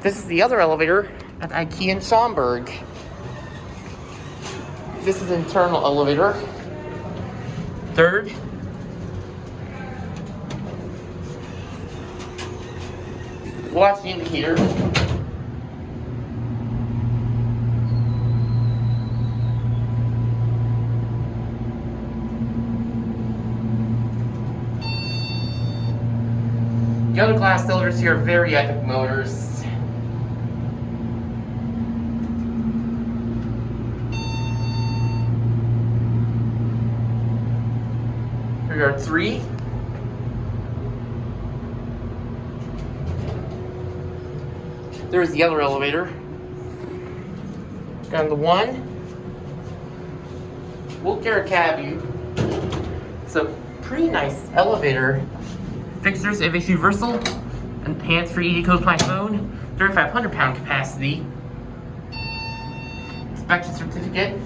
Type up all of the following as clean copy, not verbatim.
This is the other elevator at IKEA in Schaumburg. This is an internal elevator. Third. Watch the indicator. The other glass elevators here are very epic motors. Here are 3. There's the other elevator. Down the 1. We'll carry a cab you. It's a pretty nice elevator. Fixtures, AVH universal, and hands-free ED code plant phone. 3,500 pound capacity. Inspection certificate.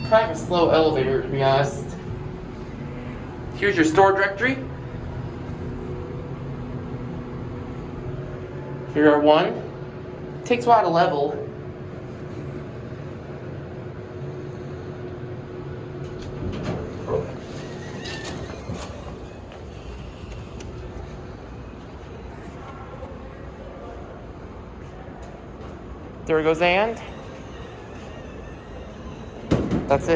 Kind of a slow elevator, to be honest. Here's your store directory. Here are 1. Takes a while to level. There it goes, and that's it.